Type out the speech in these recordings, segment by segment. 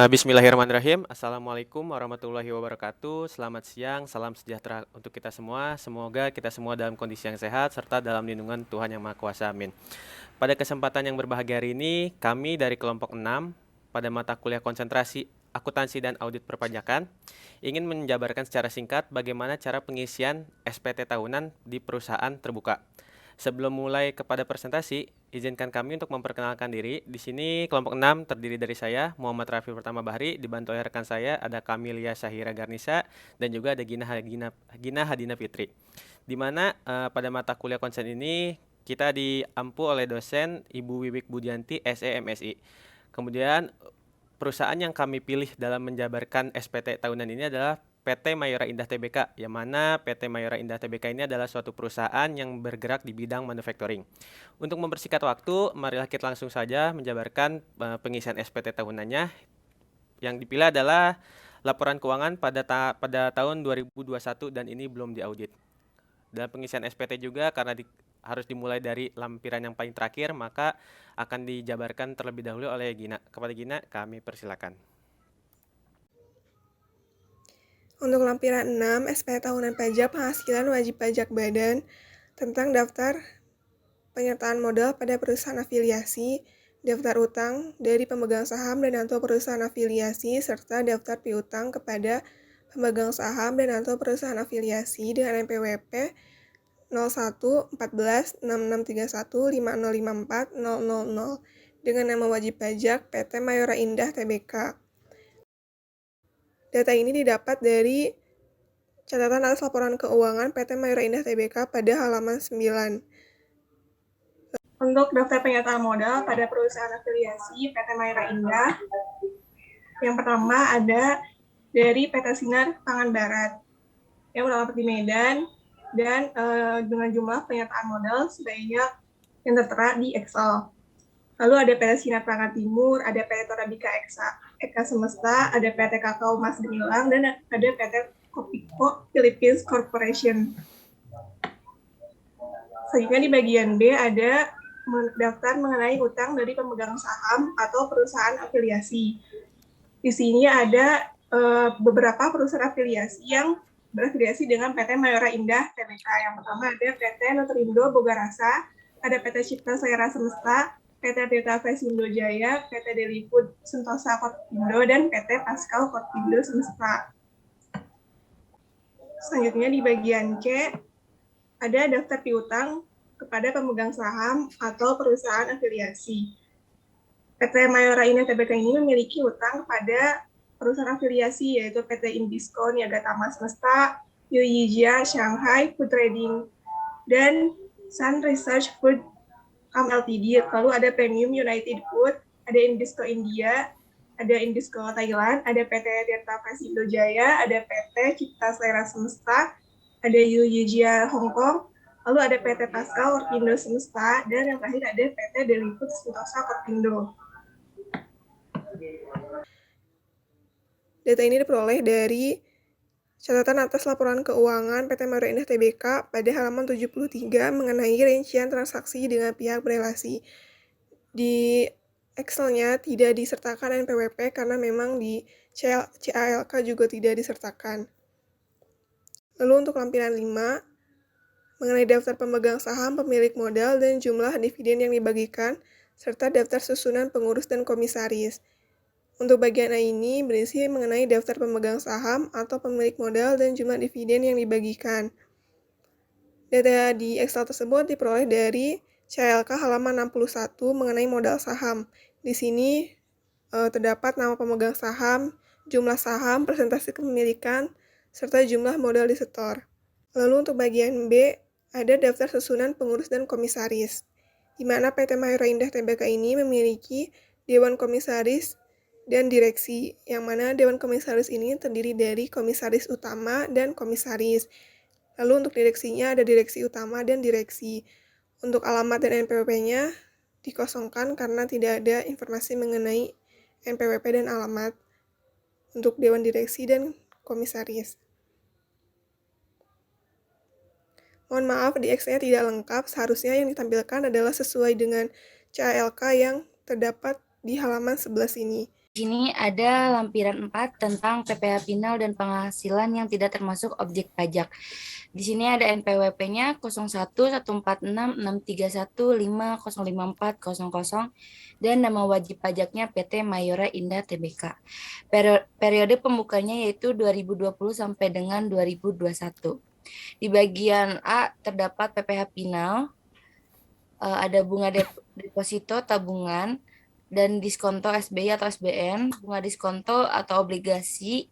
Bismillahirrahmanirrahim. Assalamualaikum warahmatullahi wabarakatuh. Selamat siang, salam sejahtera untuk kita semua. Semoga kita semua dalam kondisi yang sehat serta dalam lindungan Tuhan Yang Maha Kuasa. Amin. Pada kesempatan yang berbahagia hari ini, kami dari kelompok 6 pada mata kuliah konsentrasi akuntansi dan audit perpajakan ingin menjabarkan secara singkat bagaimana cara pengisian SPT tahunan di perusahaan terbuka. Sebelum mulai kepada presentasi, izinkan kami untuk memperkenalkan diri. Di sini kelompok 6 terdiri dari saya, Muhammad Rafi Pertama Bahri, dibantu oleh rekan saya ada Kamilia Syahira Garnisa dan juga ada Gina Hadina Fitri. Di mana pada mata kuliah konsen ini kita diampu oleh dosen Ibu Wiwik Budianti SEMSI. Kemudian perusahaan yang kami pilih dalam menjabarkan SPT tahunan ini adalah PT Mayora Indah Tbk, yang mana PT Mayora Indah Tbk ini adalah suatu perusahaan yang bergerak di bidang manufacturing. Untuk mempersingkat waktu, marilah kita langsung saja menjabarkan pengisian SPT tahunannya. Yang dipilih adalah laporan keuangan pada tahun 2021 dan ini belum diaudit. Dalam pengisian SPT juga karena harus dimulai dari lampiran yang paling terakhir, maka akan dijabarkan terlebih dahulu oleh Gina. Kepada Gina, kami persilakan. Untuk lampiran 6, SPT tahunan pajak penghasilan wajib pajak badan tentang daftar penyertaan modal pada perusahaan afiliasi, daftar utang dari pemegang saham dan atau perusahaan afiliasi, serta daftar piutang kepada pemegang saham dan atau perusahaan afiliasi dengan NPWP 01 14 6631 5054 000 dengan nama wajib pajak PT Mayora Indah Tbk. Data ini didapat dari catatan atas laporan keuangan PT Mayora Indah Tbk pada halaman 9. Untuk daftar penyertaan modal pada perusahaan afiliasi PT Mayora Indah, yang pertama ada dari PT Sinar Pangan Barat yang beralamat di Medan dan dengan jumlah penyertaan modal sebanyak yang tertera di Excel. Lalu ada PT Sinar Pangan Timur, ada PT Torabika Eka Semesta, ada PT Kakao Mas Gemilang, dan ada PT Kopiko Philippines Corporation. Selanjutnya di bagian B ada daftar mengenai utang dari pemegang saham atau perusahaan afiliasi. Di sini ada beberapa perusahaan afiliasi yang berafiliasi dengan PT Mayora Indah Tbk. Yang pertama ada PT Nutrindo Bogarasa, ada PT Cipta Selera Semesta, PT Tirta Fresindo Jaya, PT Deli Food Sentosa Korpindo, dan PT Pascal Korpindo Semesta. Selanjutnya di bagian C ada daftar piutang kepada pemegang saham atau perusahaan afiliasi. PT Mayora Indah Tbk ini memiliki utang kepada perusahaan afiliasi yaitu PT Indisco Niaga Tama Semesta, Yuyijia Shanghai Food Trading, dan Sun Research Food Ltd. Lalu ada Premium United Food, ada Indisco India, ada Indisco Thailand, ada PT Tirta Fresindo Jaya, ada PT Cipta Selera Semesta, ada Yuyijia Hong Kong, lalu ada PT Pascal Korpindo Semesta, dan yang terakhir ada PT Deli Food Sentosa Korpindo. Data ini diperoleh dari catatan atas laporan keuangan PT Mayora Indah Tbk pada halaman 73 mengenai rincian transaksi dengan pihak berelasi. Di Excel-nya tidak disertakan NPWP karena memang di CALK juga tidak disertakan. Lalu untuk lampiran 5, mengenai daftar pemegang saham, pemilik modal, dan jumlah dividen yang dibagikan, serta daftar susunan pengurus dan komisaris. Untuk bagian A ini berisi mengenai daftar pemegang saham atau pemilik modal dan jumlah dividen yang dibagikan. Data di Excel tersebut diperoleh dari CLK halaman 61 mengenai modal saham. Di sini terdapat nama pemegang saham, jumlah saham, presentasi kepemilikan, serta jumlah modal disetor. Lalu untuk bagian B, ada daftar susunan pengurus dan komisaris, di mana PT Mayora Indah Tbk ini memiliki Dewan Komisaris dan direksi, yang mana Dewan Komisaris ini terdiri dari komisaris utama dan komisaris. Lalu untuk direksinya ada direksi utama dan direksi. Untuk alamat dan NPWP-nya dikosongkan karena tidak ada informasi mengenai NPWP dan alamat untuk Dewan Direksi dan Komisaris. Mohon maaf, di Excel-nya tidak lengkap. Seharusnya yang ditampilkan adalah sesuai dengan CALK yang terdapat di halaman 11 ini. Di sini ada lampiran 4 tentang PPh Final dan penghasilan yang tidak termasuk objek pajak. Di sini ada NPWP-nya 01146631505400 dan nama wajib pajaknya PT Mayora Indah Tbk. Periode pembukanya yaitu 2020 sampai dengan 2021. Di bagian A terdapat PPh Final, ada bunga deposito tabungan dan diskonto SBI atau SBN, bunga diskonto atau obligasi.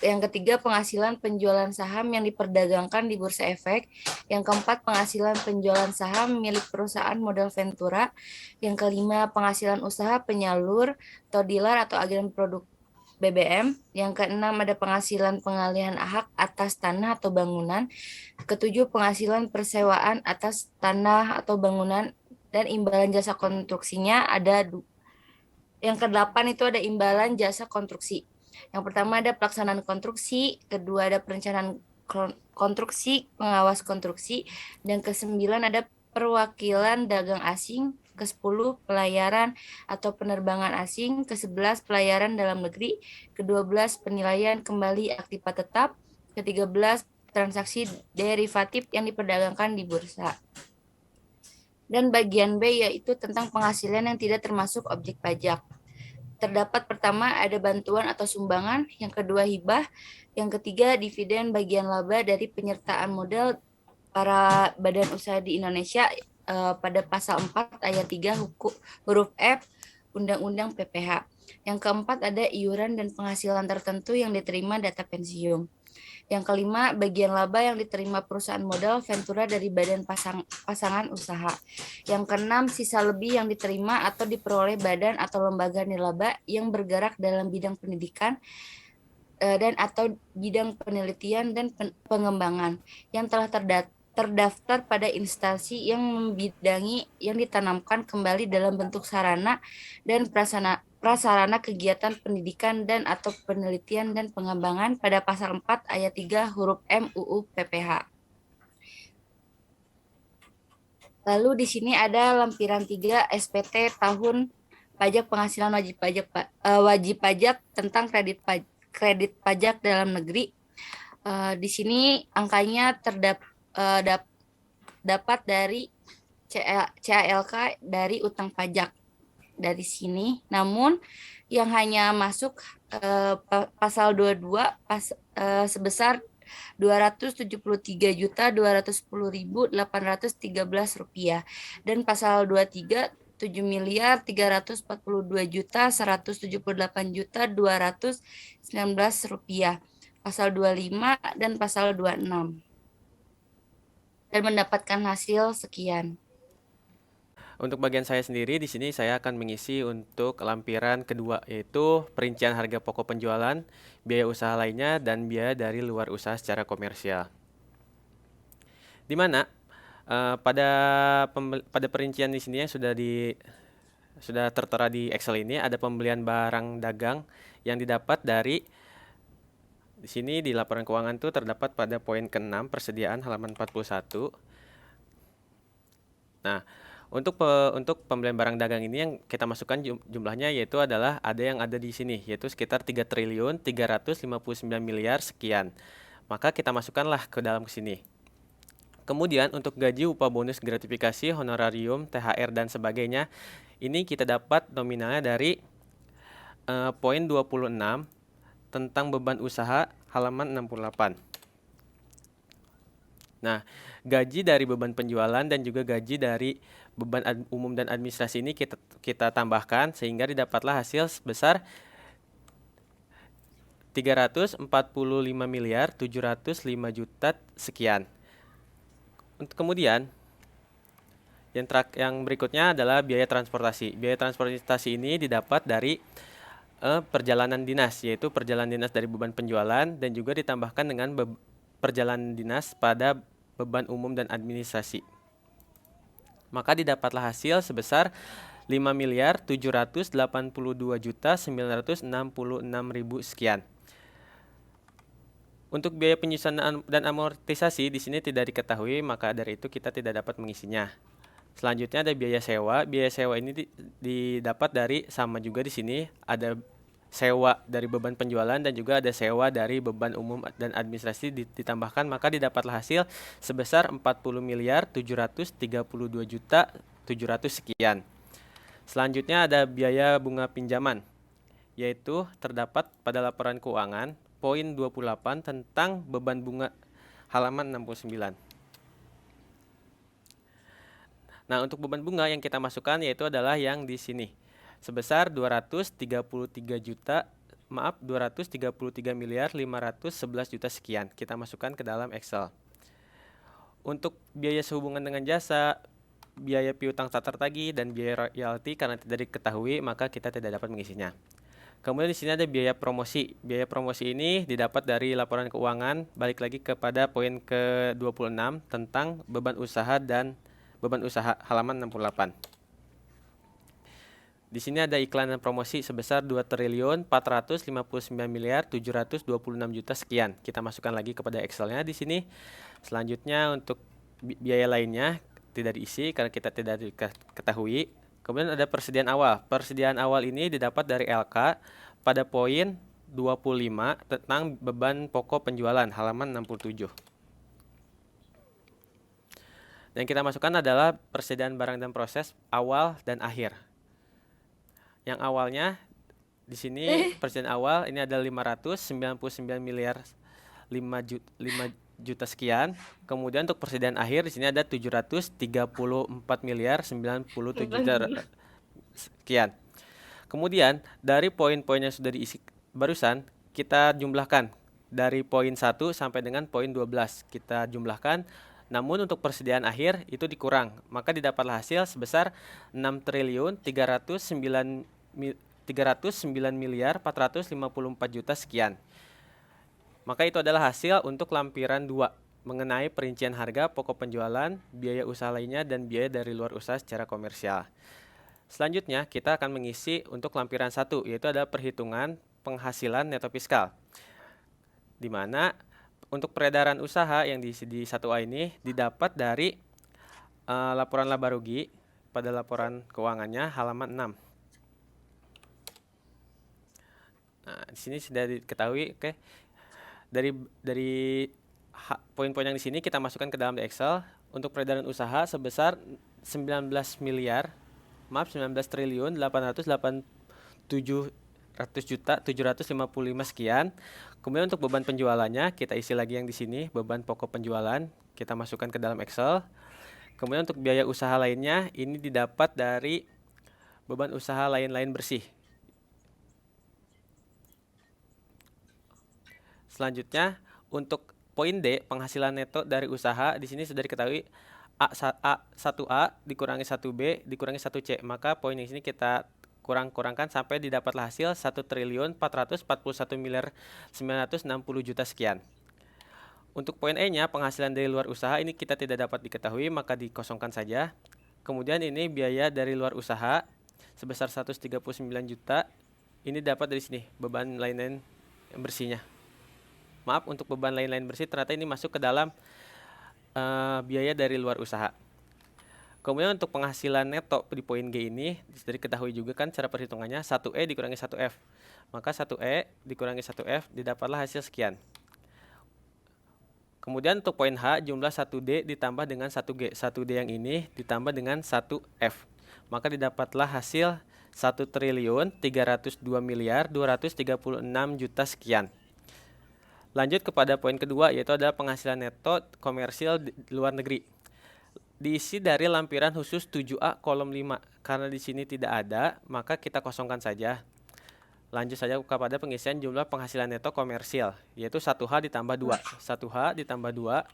Yang ketiga, penghasilan penjualan saham yang diperdagangkan di Bursa Efek. Yang keempat, penghasilan penjualan saham milik perusahaan modal Ventura. Yang kelima, penghasilan usaha penyalur atau dealer atau agen produk BBM. Yang keenam, ada penghasilan pengalihan hak atas tanah atau bangunan. Ketujuh, penghasilan persewaan atas tanah atau bangunan dan imbalan jasa konstruksinya ada. Yang kedelapan itu ada imbalan jasa konstruksi. Yang pertama ada pelaksanaan konstruksi, kedua ada perencanaan konstruksi, pengawas konstruksi, dan kesembilan ada perwakilan dagang asing, ke-10 pelayaran atau penerbangan asing, ke-11 pelayaran dalam negeri, ke-12 penilaian kembali aktiva tetap, ke-13 transaksi derivatif yang diperdagangkan di bursa. Dan bagian B yaitu tentang penghasilan yang tidak termasuk objek pajak. Terdapat pertama ada bantuan atau sumbangan, yang kedua hibah, yang ketiga dividen bagian laba dari penyertaan modal para badan usaha di Indonesia pada pasal 4 ayat 3 huruf F Undang-Undang PPh. Yang keempat ada iuran dan penghasilan tertentu yang diterima data pensiun. Yang kelima, bagian laba yang diterima perusahaan modal Ventura dari badan pasangan usaha. Yang keenam, sisa lebih yang diterima atau diperoleh badan atau lembaga nirlaba yang bergerak dalam bidang pendidikan dan atau bidang penelitian dan pengembangan yang telah terdaftar pada instansi yang membidangi yang ditanamkan kembali dalam bentuk sarana dan prasarana kegiatan pendidikan dan atau penelitian dan pengembangan pada pasal 4 ayat 3 huruf M UU PPh. Lalu di sini ada lampiran 3 SPT tahun pajak penghasilan wajib pajak tentang kredit pajak dalam negeri. Di sini angkanya dapat dari CALK dari utang pajak dari sini. Namun yang hanya masuk pasal 22 sebesar Rp273.210.813 dan pasal 23 Rp7.342.178.219, pasal 25 dan pasal 26, dan mendapatkan hasil sekian. Untuk bagian saya sendiri di sini saya akan mengisi untuk lampiran kedua, yaitu perincian harga pokok penjualan, biaya usaha lainnya, dan biaya dari luar usaha secara komersial. Di mana pada perincian di sini yang sudah tertera di Excel ini ada pembelian barang dagang yang didapat dari di sini di laporan keuangan itu terdapat pada poin ke-6 persediaan halaman 41. Nah, untuk pembelian barang dagang ini yang kita masukkan jumlahnya yaitu adalah ada yang ada di sini yaitu sekitar 3.359 miliar sekian. Maka kita masukkanlah ke dalam sini. Kemudian untuk gaji, upah, bonus, gratifikasi, honorarium, THR dan sebagainya, ini kita dapat nominalnya dari poin 26 tentang beban usaha halaman 68. Nah, gaji dari beban penjualan dan juga gaji dari beban umum dan administrasi ini kita tambahkan sehingga didapatlah hasil sebesar 345.705.000.000 sekian. Untuk kemudian yang berikutnya adalah biaya transportasi. Biaya transportasi ini didapat dari perjalanan dinas, yaitu perjalanan dinas dari beban penjualan dan juga ditambahkan dengan perjalanan dinas pada beban umum dan administrasi. Maka didapatlah hasil sebesar 5.782.966.000 sekian. Untuk biaya penyusunan dan amortisasi di sini tidak diketahui, maka dari itu kita tidak dapat mengisinya. Selanjutnya ada biaya sewa. Biaya sewa ini didapat dari sama juga di sini ada sewa dari beban penjualan dan juga ada sewa dari beban umum dan administrasi ditambahkan, maka didapatlah hasil sebesar 40.732.700 sekian. Selanjutnya ada biaya bunga pinjaman, yaitu terdapat pada laporan keuangan poin 28 tentang beban bunga halaman 69. Nah, untuk beban bunga yang kita masukkan yaitu adalah yang di sini sebesar 233 miliar 511 juta sekian. Kita masukkan ke dalam Excel. Untuk biaya sehubungan dengan jasa, biaya piutang tak tertagih dan biaya royalti karena tidak diketahui, maka kita tidak dapat mengisinya. Kemudian di sini ada biaya promosi. Biaya promosi ini didapat dari laporan keuangan, balik lagi kepada poin ke-26 tentang beban usaha dan beban usaha halaman 68. Di sini ada iklan dan promosi sebesar 2.459.726.000 sekian. Kita masukkan lagi kepada Excelnya di sini. Selanjutnya untuk biaya lainnya tidak diisi karena kita tidak diketahui. Kemudian ada persediaan awal. Persediaan awal ini didapat dari LK pada poin 25 tentang beban pokok penjualan halaman 67. Dan kita masukkan adalah persediaan barang dan proses awal dan akhir. Yang awalnya di sini persediaan awal ini ada 599 miliar 5 juta sekian. Kemudian untuk persediaan akhir di sini ada 734 miliar 97 juta sekian. Kemudian dari poin-poin yang sudah diisi barusan kita jumlahkan dari poin 1 sampai dengan poin 12. Kita jumlahkan, namun untuk persediaan akhir itu dikurang, maka didapatlah hasil sebesar 6.309.454 juta sekian. Maka itu adalah hasil untuk lampiran 2 mengenai perincian harga, pokok penjualan, biaya usaha lainnya, dan biaya dari luar usaha secara komersial. Selanjutnya kita akan mengisi untuk lampiran 1, yaitu ada perhitungan penghasilan neto fiskal, di mana untuk peredaran usaha yang di 1A ini didapat dari laporan laba rugi pada laporan keuangannya halaman 6. Nah, di sini sudah diketahui, oke. Dari poin-poin yang di sini kita masukkan ke dalam Excel. Untuk peredaran usaha sebesar 19.887.755 sekian. Kemudian untuk beban penjualannya kita isi lagi yang di sini, beban pokok penjualan kita masukkan ke dalam Excel. Kemudian untuk biaya usaha lainnya ini didapat dari beban usaha lain-lain bersih. Selanjutnya untuk poin D, penghasilan neto dari usaha, di sini sudah diketahui A1A dikurangi 1B dikurangi 1C. Maka poin di sini kita kurangkan sampai didapatlah hasil 1.441.960.000 sekian. Untuk poin E-nya, penghasilan dari luar usaha ini kita tidak dapat diketahui, maka dikosongkan saja. Kemudian ini biaya dari luar usaha sebesar 139 juta. Ini dapat dari sini beban lain-lain bersihnya. Maaf, untuk beban lain-lain bersih ternyata ini masuk ke dalam biaya dari luar usaha. Kemudian untuk penghasilan neto di poin G ini sudah diketahui juga kan cara perhitungannya, 1E dikurangi 1F. Maka 1E dikurangi 1F didapatlah hasil sekian. Kemudian untuk poin H, jumlah 1D ditambah dengan 1G. 1D yang ini ditambah dengan 1F. Maka didapatlah hasil 1.302.236.000 sekian. Lanjut kepada poin kedua, yaitu adalah penghasilan neto komersil di luar negeri. Diisi dari lampiran khusus 7A kolom 5. Karena di sini tidak ada, maka kita kosongkan saja. Lanjut saja kepada pengisian jumlah penghasilan neto komersil, yaitu 1H ditambah 2. 1H ditambah 2,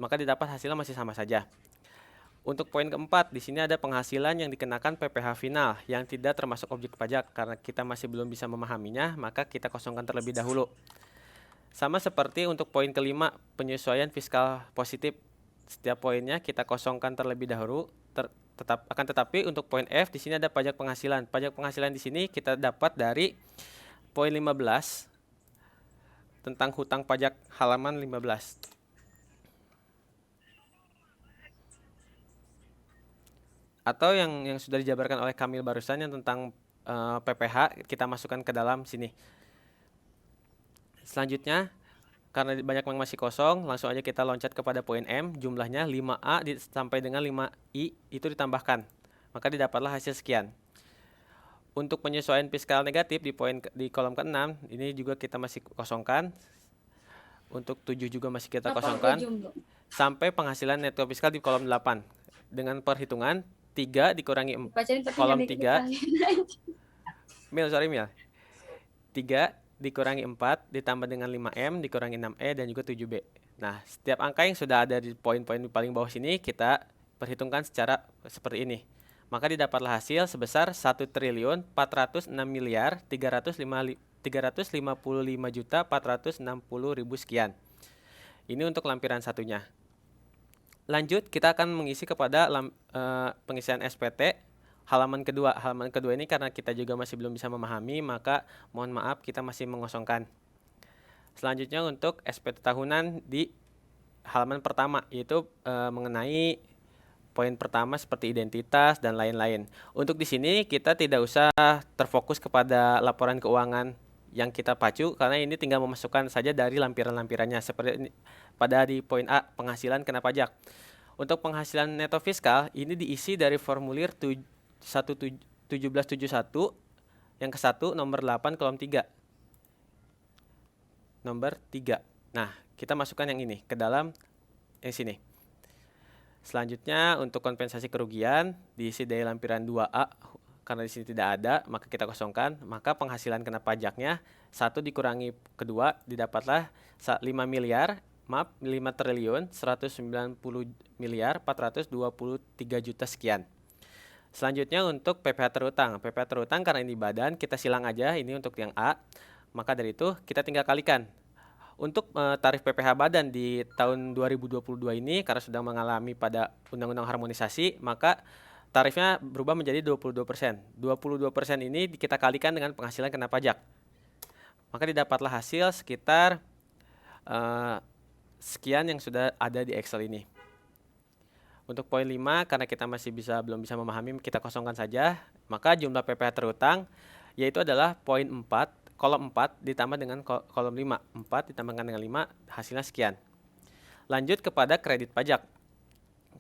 maka didapat hasilnya masih sama saja. Untuk poin keempat, di sini ada penghasilan yang dikenakan PPh final yang tidak termasuk objek pajak. Karena kita masih belum bisa memahaminya, maka kita kosongkan terlebih dahulu. Sama seperti untuk poin kelima, penyesuaian fiskal positif. Setiap poinnya kita kosongkan terlebih dahulu. Tetapi untuk poin F di sini ada pajak penghasilan. Pajak penghasilan di sini kita dapat dari poin 15 tentang hutang pajak halaman 15. atau yang sudah dijabarkan oleh Kamil barusan yang tentang PPH kita masukkan ke dalam sini. Selanjutnya, karena banyak yang masih kosong, langsung aja kita loncat kepada poin M, jumlahnya 5A sampai dengan 5I itu ditambahkan. Maka didapatlah hasil sekian. Untuk penyesuaian fiskal negatif di kolom ke-6, ini juga kita masih kosongkan. Untuk 7 juga masih kita kosongkan. Sampai penghasilan neto fiskal di kolom 8. Dengan perhitungan 3 dikurangi kolom 3. Mil. 3 dikurangi 4 ditambah dengan 5M dikurangi 6E dan juga 7B. Nah, setiap angka yang sudah ada di poin-poin paling bawah sini kita perhitungkan secara seperti ini. Maka didapatlah hasil sebesar 1.456.355.460.000 sekian. Ini untuk lampiran satunya. Lanjut, kita akan mengisi kepada pengisian SPT halaman kedua. Halaman kedua ini karena kita juga masih belum bisa memahami, maka mohon maaf kita masih mengosongkan. Selanjutnya untuk SPT tahunan di halaman pertama, yaitu mengenai poin pertama seperti identitas dan lain-lain. Untuk di sini kita tidak usah terfokus kepada laporan keuangan yang kita pacu, karena ini tinggal memasukkan saja dari lampiran-lampirannya. Seperti ini, pada di poin A, penghasilan kena pajak. Untuk penghasilan neto fiskal, ini diisi dari formulir 1771 yang ke-1 nomor 8 kolom 3. Nomor 3. Nah, kita masukkan yang ini ke dalam yang sini. Selanjutnya untuk kompensasi kerugian diisi dari lampiran 2A, karena di sini tidak ada, maka kita kosongkan. Maka penghasilan kena pajaknya 1 dikurangi kedua didapatlah 5 triliun 190.423 juta sekian. Selanjutnya untuk PPh terutang. PPh terutang karena ini badan, kita silang aja ini untuk yang A. Maka dari itu kita tinggal kalikan. Untuk tarif PPh badan di tahun 2022 ini karena sudah mengalami pada undang-undang harmonisasi, maka tarifnya berubah menjadi 22%. 22% ini kita kalikan dengan penghasilan kena pajak. Maka didapatlah hasil sekitar sekian yang sudah ada di Excel ini. Untuk poin 5, karena kita masih belum bisa memahami, kita kosongkan saja. Maka jumlah PPh terutang yaitu adalah poin 4, kolom 4 ditambah dengan kolom 5. 4 ditambahkan dengan 5, hasilnya sekian. Lanjut kepada kredit pajak.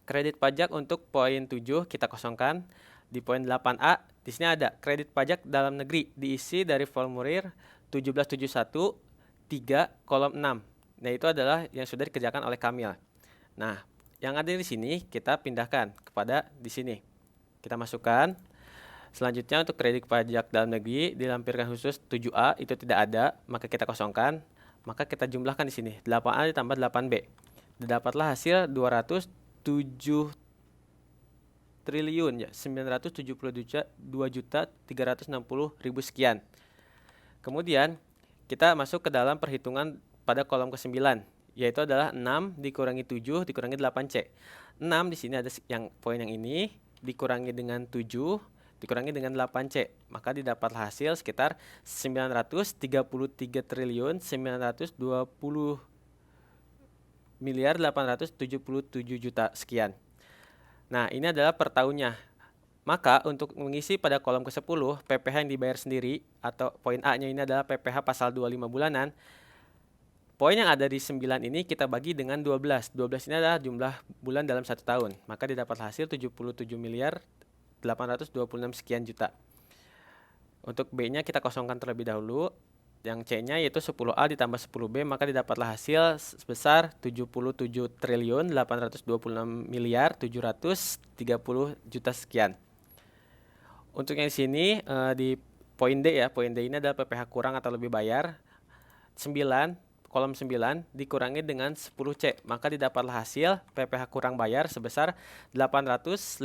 Kredit pajak untuk poin 7 kita kosongkan. Di poin 8A, di sini ada kredit pajak dalam negeri diisi dari formulir 1771 3 kolom 6. Nah, itu adalah yang sudah dikerjakan oleh Kamil. Nah, yang ada di sini kita pindahkan kepada di sini. Kita masukkan. Selanjutnya untuk kredit pajak dalam negeri dilampirkan khusus 7A itu tidak ada, maka kita kosongkan. Maka kita jumlahkan di sini 8A ditambah 8B. Dapatlah hasil 207 triliun ya 972.360.000 sekian. Kemudian kita masuk ke dalam perhitungan pada kolom ke-9, yaitu adalah 6 dikurangi 7 dikurangi 8C. 6 di sini ada yang poin yang ini dikurangi dengan 7 dikurangi dengan 8C, maka didapatlah hasil sekitar 933 triliun 920 miliar 877 juta sekian. Nah, ini adalah per tahunnya. Maka untuk mengisi pada kolom ke-10, PPh yang dibayar sendiri atau poin A-nya ini adalah PPh pasal 25 bulanan. Poin yang ada di 9 ini kita bagi dengan 12. 12 ini adalah jumlah bulan dalam 1 tahun. Maka didapat hasil 77 miliar 826 sekian juta. Untuk B-nya kita kosongkan terlebih dahulu. Yang C-nya yaitu 10A ditambah 10B, maka didapatlah hasil sebesar 77 triliun 826 miliar 730 juta sekian. Untuk yang sini di poin D ya, poin D ini adalah PPh kurang atau lebih bayar. 9 kolom 9 dikurangi dengan 10C, maka didapatlah hasil PPh kurang bayar sebesar 856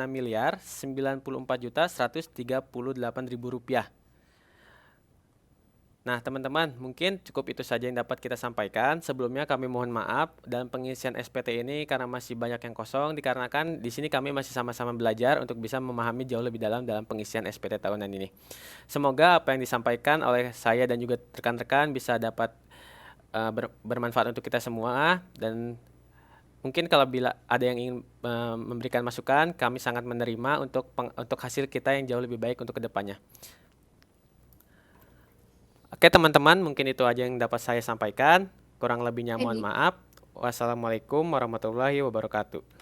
miliar 94 juta 138.000 rupiah. Nah, teman-teman, mungkin cukup itu saja yang dapat kita sampaikan. Sebelumnya kami mohon maaf dalam pengisian SPT ini karena masih banyak yang kosong, dikarenakan di sini kami masih sama-sama belajar untuk bisa memahami jauh lebih dalam pengisian SPT tahunan ini. Semoga apa yang disampaikan oleh saya dan juga rekan-rekan bisa dapat bermanfaat untuk kita semua, dan Mungkin kalau bila ada yang ingin memberikan masukan, kami sangat menerima untuk hasil kita yang jauh lebih baik untuk kedepannya. Oke teman-teman, mungkin itu aja yang dapat saya sampaikan. Kurang lebihnya mohon Baik. maaf. Wassalamualaikum warahmatullahi wabarakatuh.